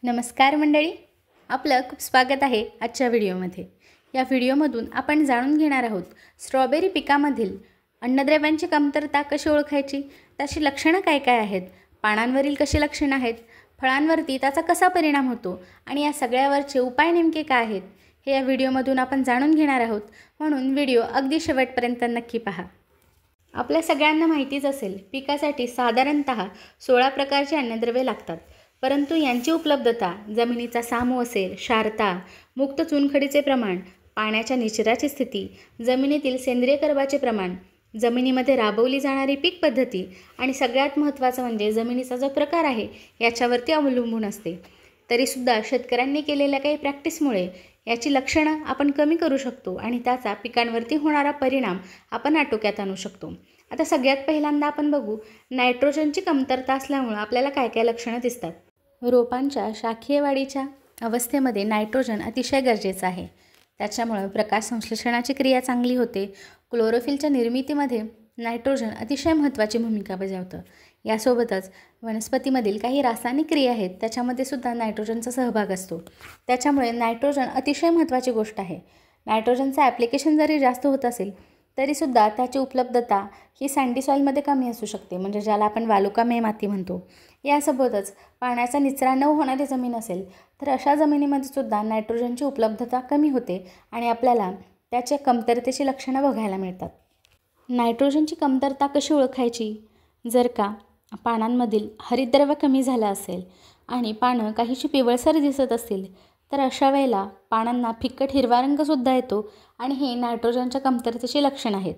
नमस्कार मंडळी, आपलं खूप स्वागत आहे आजच्या व्हिडिओमध्ये। या व्हिडिओमधून आपण जाणून घेणार आहोत स्ट्रॉबेरी पिकामधील अन्नद्रव्यांची कमतरता कशी ओळखायची, त्याची लक्षणं काय काय आहेत, पानांवरील कशी लक्षणं आहेत, फळांवरती त्याचा कसा परिणाम होतो आणि या सगळ्यावरचे उपाय नेमके काय आहेत हे या व्हिडिओमधून आपण जाणून घेणार आहोत। म्हणून व्हिडिओ अगदी शेवटपर्यंत नक्की पहा। आपल्या सगळ्यांना माहितीच असेल, पिकासाठी साधारणतः 16 प्रकारचे अन्नद्रव्ये लागतात, परंतु यांची उपलब्धता, जमिनीचा सामू असेल, क्षारता, मुक्त चुनखडीचे प्रमाण, पाण्याच्या निचराची स्थिती, जमिनीतील सेंद्रिय कर्बाचे प्रमाण, जमिनीमध्ये राबवली जाणारी पीक पद्धती आणि सगळ्यात महत्त्वाचं म्हणजे जमिनीचा जो प्रकार आहे याच्यावरती अवलंबून असते। तरीसुद्धा शेतकऱ्यांनी केलेल्या काही प्रॅक्टिसमुळे याची लक्षणं आपण कमी करू शकतो आणि त्याचा पिकांवरती होणारा परिणाम आपण आटोक्यात आणू शकतो। आता सगळ्यात पहिल्यांदा आपण बघू, नायट्रोजनची कमतरता असल्यामुळे आपल्याला काय काय लक्षणं दिसतात। रोपांच्या शाखीय वाढीच्या अवस्थेमध्ये नायट्रोजन अतिशय गरजेचं आहे। त्याच्यामुळे प्रकाश संश्लेषणाची क्रिया चांगली होते। क्लोरोफिलच्या निर्मितीमध्ये नायट्रोजन अतिशय महत्त्वाची भूमिका बजावतं। यासोबतच वनस्पतीमधील काही रासायनिक क्रिया आहेत त्याच्यामध्ये सुद्धा नायट्रोजनचा सहभाग असतो। त्याच्यामुळे नायट्रोजन अतिशय महत्त्वाची गोष्ट आहे। नायट्रोजनचं ॲप्लिकेशन जरी जास्त होत असेल तरीसुद्धा त्याची उपलब्धता ही सँडी सॉईलमध्ये कमी असू शकते, म्हणजे ज्याला आपण वालुकामय माती म्हणतो। यासोबतच पाण्याचा निचरा न होणारी जमीन असेल तर अशा जमिनीमध्ये सुद्धा नायट्रोजनची उपलब्धता कमी होते आणि आपल्याला त्याच्या कमतरतेची लक्षणं बघायला मिळतात। नायट्रोजनची कमतरता कशी ओळखायची? जर का पानांमधील हरितद्रव्य कमी झालं असेल आणि पानं काहीशी पिवळसर दिसत असतील तर अशा वेळेला पानांना फिक्कट हिरवा रंगसुद्धा येतो आणि हे नायट्रोजनच्या कमतरतेची लक्षणं आहेत।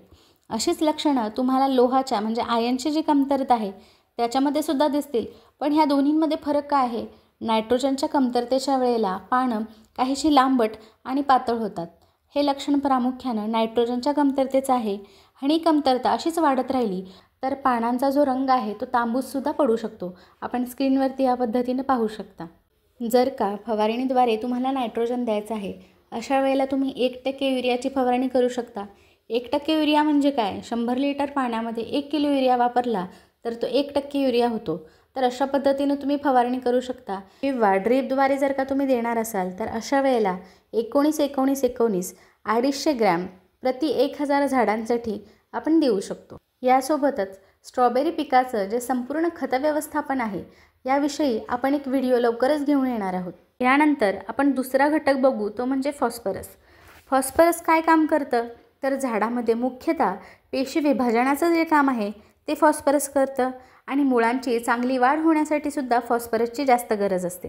अशीच लक्षणं तुम्हाला लोहाच्या म्हणजे आयर्नची जी कमतरता आहे त्याच्यामध्ये सुद्धा दिसतील, पण ह्या दोन्हींमध्ये फरक काय आहे? नायट्रोजनच्या कमतरतेच्या वेळेला पानं काहीशी लांबट आणि पातळ होतात। हे लक्षण प्रामुख्यानं नायट्रोजनच्या कमतरतेचं आहे आणि ही कमतरता अशीच वाढत राहिली तर पानांचा जो रंग आहे तो तांबूससुद्धा पडू शकतो। आपण स्क्रीनवरती या पद्धतीनं पाहू शकता। जर का फवारणीद्वारे तुम्हाला नायट्रोजन द्यायचं आहे अशा वेळेला तुम्ही 1% युरियाची फवारणी करू शकता। 1% युरिया म्हणजे काय? 100 लिटर पाण्यामध्ये 1 किलो युरिया वापरला तर तो 1% युरिया होतो। तर अशा पद्धतीनं तुम्ही फवारणी करू शकता। किंवा ड्रीपद्वारे जर का तुम्ही देणार असाल तर अशा वेळेला 19-19-19 250 ग्रॅम प्रति 1000 झाडांसाठी आपण देऊ शकतो। यासोबतच स्ट्रॉबेरी पिकाचं जे संपूर्ण खत व्यवस्थापन आहे याविषयी आपण एक व्हिडिओ लवकरच घेऊन येणार आहोत। यानंतर आपण दुसरा घटक बघू, तो म्हणजे फॉस्फरस। फॉस्फरस काय काम करतं? तर झाडामध्ये मुख्यतः पेशी विभाजनाचं जे काम आहे ते फॉस्फरस करतं आणि मुळांची चांगली वाढ होण्यासाठी सुद्धा फॉस्फरसची जास्त गरज असते।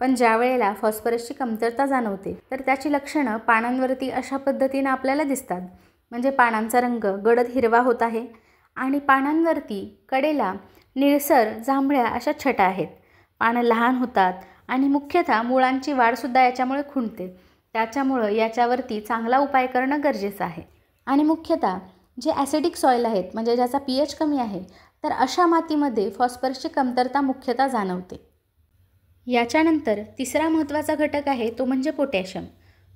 पण ज्या वेळेला फॉस्फरसची कमतरता जाणवते तर त्याची लक्षणं पानांवरती अशा पद्धतीनं आपल्याला दिसतात, म्हणजे पानांचा रंग गडद हिरवा होत आहे आणि पानांवरती कडेला निळसर जांभळ्या अशा छटा आहेत। पानं लहान होतात आणि मुख्यतः मुळांची वाढसुद्धा याच्यामुळे खुंटते। त्याच्यामुळं याच्यावरती चांगला उपाय करणं गरजेचं आहे। आणि मुख्यतः जे ॲसिडिक सॉईल आहेत, म्हणजे ज्याचा pH कमी आहे, तर अशा मातीमध्ये फॉस्फरसची कमतरता मुख्यतः जाणवते। याच्यानंतर तिसरा महत्त्वाचा घटक आहे तो म्हणजे पोटॅशियम।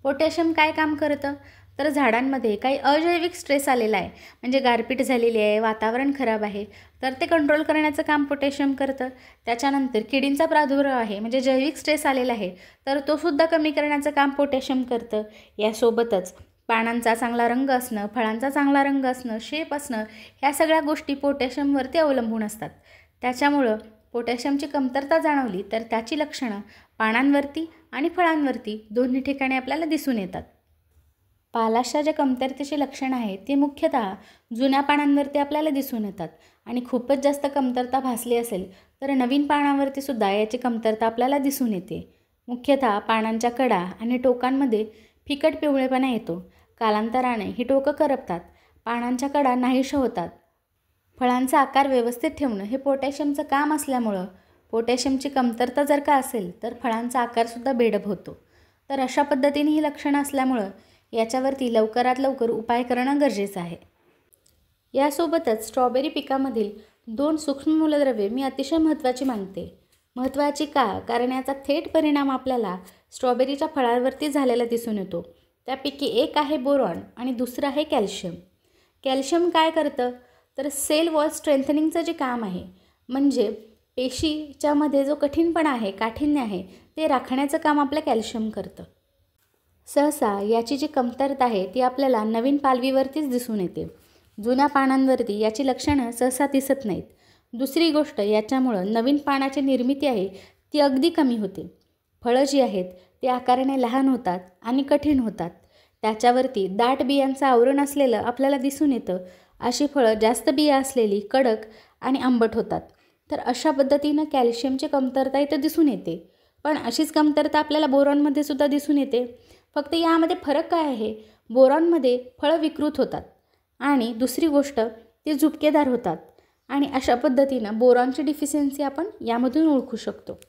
पोटॅशियम काय काम करतं? तर झाडांमध्ये काही अजैविक स्ट्रेस आलेला आहे, म्हणजे गारपीट झालेली आहे, वातावरण खराब आहे, तर ते कंट्रोल करण्याचं काम पोटॅशियम करतं। त्याच्यानंतर किडींचा प्रादुर्भाव आहे, म्हणजे जैविक स्ट्रेस आलेला आहे, तर तो सुद्धा कमी करण्याचं काम पोटॅशियम करतं। यासोबतच पानांचा चांगला रंग असणं, फळांचा चांगला रंग असणं, शेप असणं, ह्या सगळ्या गोष्टी पोटॅशियमवरती अवलंबून असतात। त्याच्यामुळं पोटॅशियमची कमतरता जाणवली तर त्याची लक्षणं पानांवरती आणि फळांवरती दोन्ही ठिकाणी आपल्याला दिसून येतात। पालाशच्या ज्या कमतरतेची लक्षणं आहेत ती मुख्यतः जुन्या पानांवरती आपल्याला दिसून येतात आणि खूपच जास्त कमतरता भासली असेल तर नवीन पानांवरती सुद्धा याची कमतरता आपल्याला दिसून येते। मुख्यतः पानांच्या कडा आणि टोकांमध्ये फिकट पिवळेपणा येतो। कालांतराने ही टोकं करपतात, पानांच्या कडा नाहीशा होतात। फळांचा आकार व्यवस्थित ठेवणं हे पोटॅशियमचं काम असल्यामुळं पोटॅशियमची कमतरता जर का असेल तर फळांचा आकारसुद्धा बेडब होतो। तर अशा पद्धतीने ही लक्षणं असल्यामुळं याच्यावरती लवकरात लवकर उपाय करणं गरजेचं आहे। यासोबतच स्ट्रॉबेरी पिकामधील 2 सूक्ष्म मूलद्रव्ये मी अतिशय महत्त्वाची मानते। महत्त्वाची का? कारण याचा थेट परिणाम आपल्याला स्ट्रॉबेरीच्या फळांवरती झालेला दिसून येतो। त्यापैकी एक आहे बोरॉन आणि दुसरं आहे कॅल्शियम। कॅल्शियम काय करतं? तर सेल वॉल स्ट्रेंथनिंगचं जे काम आहे, म्हणजे पेशीच्यामध्ये जो कठीणपणा आहे, काठिण्य आहे, ते राखण्याचं काम आपलं कॅल्शियम करतं. सहसा याची जी कमतरता आहे ती आपल्याला नवीन पालवीवरतीच दिसून येते. जुन्या पानांवरती याची लक्षणं सहसा दिसत नाहीत. दुसरी गोष्ट, याच्यामुळं नवीन पानाची निर्मिती आहे ती अगदी कमी होते. फळं जी आहेत ते आकाराने लहान होतात आणि कठीण होतात. त्याच्यावरती दाट बियांचं आवरण असलेलं आपल्याला दिसून येतं. अशी फळं जास्त बिया असलेली कडक आणि आंबट होतात. तर अशा पद्धतीनं कॅल्शियमची कमतरता इथं दिसून येते. पण अशीच कमतरता आपल्याला बोरॉनमध्ये सुद्धा दिसून येते. फक्त यामध्ये फरक काय आहे? बोरॉनमध्ये फळं विकृत होतात आणि दुसरी गोष्ट ते झुपकेदार होतात. आणि अशा पद्धतीनं बोरॉनची डिफिशियन्सी आपण यामधून ओळखू शकतो.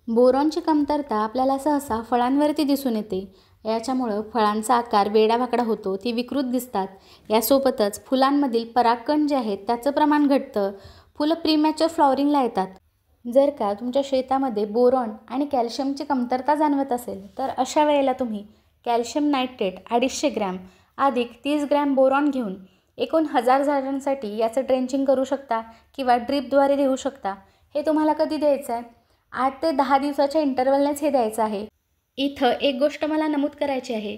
बोरॉनची कमतरता आपल्याला सहसा फळांवरती दिसून येते. याच्यामुळं फळांचा आकार वेडावाकडा होतो, ती विकृत दिसतात. यासोबतच फुलांमधील परागकण जे आहेत त्याचं प्रमाण घटतं. फुलं प्रीमॅच्युअर फ्लॉवरिंगला येतात. जर का तुमच्या शेतामध्ये बोरॉन आणि कॅल्शियमची कमतरता जाणवत असेल तर अशा वेळेला तुम्ही कॅल्शियम नायट्रेट 250 ग्रॅम अधिक 30 ग्रॅम बोरॉन घेऊन एकूण 1000 झाडांसाठी याचं ड्रेंचिंग करू शकता किंवा ड्रीपद्वारे देऊ शकता. हे तुम्हाला कधी द्यायचं आहे? 8 ते 10 दिवसाच्या इंटरवलनेच हे द्यायचं आहे. इथं एक गोष्ट मला नमूद करायची आहे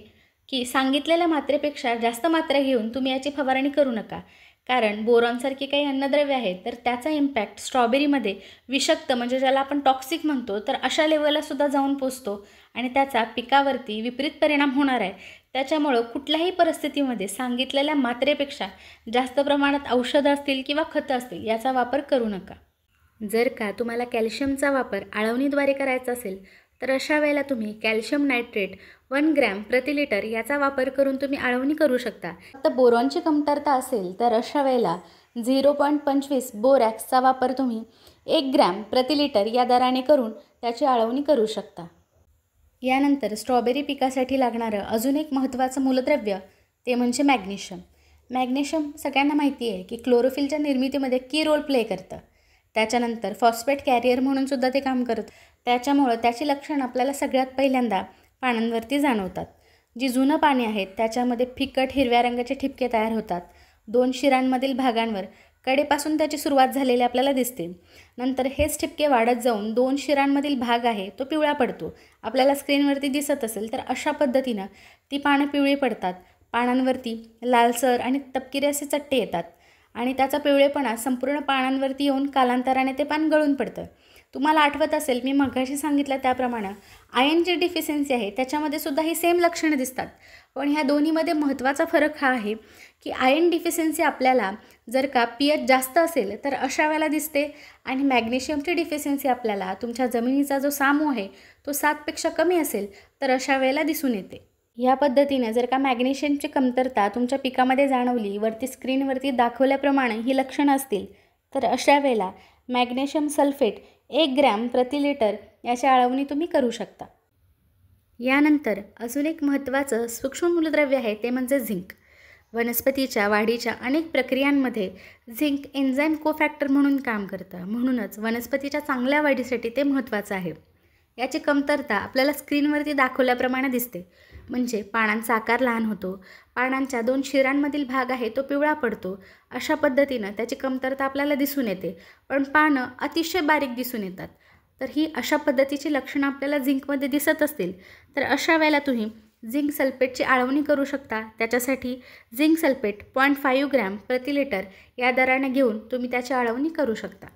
की सांगितलेल्या मात्रेपेक्षा जास्त मात्रा घेऊन तुम्ही याची फवारणी करू नका. कारण बोरॉनसारखी काही अन्नद्रव्य आहेत तर त्याचा इम्पॅक्ट स्ट्रॉबेरीमध्ये विषाक्त, म्हणजे ज्याला आपण टॉक्सिक म्हणतो, तर अशा लेवललासुद्धा जाऊन पोचतो आणि त्याचा पिकावरती विपरीत परिणाम होणार आहे. त्याच्यामुळं कुठल्याही परिस्थितीमध्ये सांगितलेल्या मात्रेपेक्षा जास्त प्रमाणात औषधं असतील किंवा खतं असतील याचा वापर करू नका. जर का तुम्हाला कॅल्शियमचा वापर आळवणीद्वारे करायचा असेल तर अशा वेळेला तुम्ही कॅल्शियम नायट्रेट 1 ग्रॅम प्रति लिटर याचा वापर करून तुम्ही आळवणी करू शकता. फक्त बोरॉनची कमतरता असेल तर अशा वेळेला 0.25 बोरॅक्सचा वापर तुम्ही 1 ग्रॅम प्रति लिटर या दराने करून त्याची आळवणी करू शकता. यानंतर स्ट्रॉबेरी पिकासाठी लागणारं अजून एक महत्त्वाचं मूलद्रव्य ते म्हणजे मॅग्नेशियम. मॅग्नेशियम सगळ्यांना माहिती आहे की क्लोरोफिलच्या निर्मितीमध्ये की रोल प्ले करतं. त्याच्यानंतर फॉस्फेट कॅरियर म्हणून सुद्धा ते काम करतं. त्याच्यामुळं त्याची लक्षणं आपल्याला सगळ्यात पहिल्यांदा पानांवरती जाणवतात. जी जुनं पाने आहेत त्याच्यामध्ये फिकट हिरव्या रंगाचे ठिपके तयार होतात. 2 शिरांमधील भागांवर कडेपासून त्याची सुरुवात झालेली आपल्याला दिसते. नंतर हेच ठिपके वाढत जाऊन 2 शिरांमधील भाग आहे तो पिवळा पडतो. आपल्याला स्क्रीनवरती दिसत असेल तर अशा पद्धतीनं ती पानं पिवळी पडतात. पानांवरती लालसर आणि तपकिरी असे चट्टे येतात आणि त्याचा पिवळेपणा संपूर्ण पानांवरती येऊन कालांतराने ते पान गळून पडतं. तुम्हाला आठवत असेल मी मगाशी सांगितलं त्याप्रमाणे आयर्नची डिफिशियन्सी आहे त्याच्यामध्ये सुद्धा ही सेम लक्षणं दिसतात. पण ह्या दोन्हीमध्ये महत्त्वाचा फरक हा आहे की आयर्न डिफिशियन्सी आपल्याला जर का pH जास्त असेल तर अशा वेळेला दिसते आणि मॅग्नेशियमची डिफिशियन्सी आपल्याला तुमच्या जमिनीचा जो सामू आहे तो 7पेक्षा कमी असेल तर अशा वेळेला दिसून येते. ह्या पद्धतीने जर का मॅग्नेशियमची कमतरता तुमच्या पिकामध्ये जाणवली, वरती स्क्रीनवरती दाखवल्याप्रमाणे ही लक्षणं असतील तर अशा वेळेला मॅग्नेशियम सल्फेट 1 ग्रॅम प्रति लिटर याची आळवणी तुम्ही करू शकता. यानंतर अजून एक महत्त्वाचं सूक्ष्म मूलद्रव्य आहे ते म्हणजे झिंक. वनस्पतीच्या वाढीच्या अनेक प्रक्रियांमध्ये झिंक एन्झाईम कोफॅक्टर म्हणून काम करतं. म्हणूनच वनस्पतीच्या चांगल्या वाढीसाठी ते महत्त्वाचं आहे. याची कमतरता आपल्याला स्क्रीनवरती दाखवल्याप्रमाणे दिसते. म्हणजे पानांचा आकार लहान होतो, पानांच्या 2 शिरांमधील भाग आहे तो पिवळा पडतो. अशा पद्धतीनं त्याची कमतरता आपल्याला दिसून येते. पण पानं अतिशय बारीक दिसून येतात. तर ही अशा पद्धतीची लक्षणं आपल्याला झिंकमध्ये दिसत असतील तर अशा वेळेला तुम्ही झिंक सल्फेटची आळवणी करू शकता. त्याच्यासाठी झिंक सल्फेट 0.5 ग्रॅम प्रति लिटर या दराने घेऊन तुम्ही त्याची आळवणी करू शकता.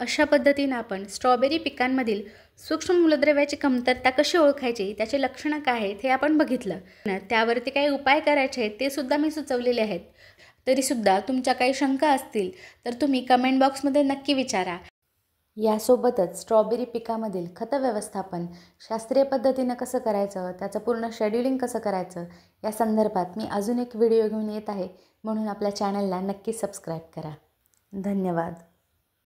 अशा पद्धतीनं आपण स्ट्रॉबेरी पिकांमधील सूक्ष्म मूलद्रव्याची कमतरता कशी ओळखायची, त्याची लक्षणं काय आहेत हे आपण बघितलं. त्यावरती काही उपाय करायचे आहेत ते सुद्धा मी सुचवलेले आहेत. तरीसुद्धा तुमच्या काही शंका असतील तर तुम्ही कमेंट बॉक्समध्ये नक्की विचारा. यासोबतच स्ट्रॉबेरी पिकामधील खत व्यवस्थापन शास्त्रीय पद्धतीनं कसं करायचं, त्याचं पूर्ण शेड्युलिंग कसं करायचं या संदर्भात मी अजून एक व्हिडिओ घेऊन येत आहे. म्हणून आपल्या चॅनलला नक्की सबस्क्राईब करा. धन्यवाद.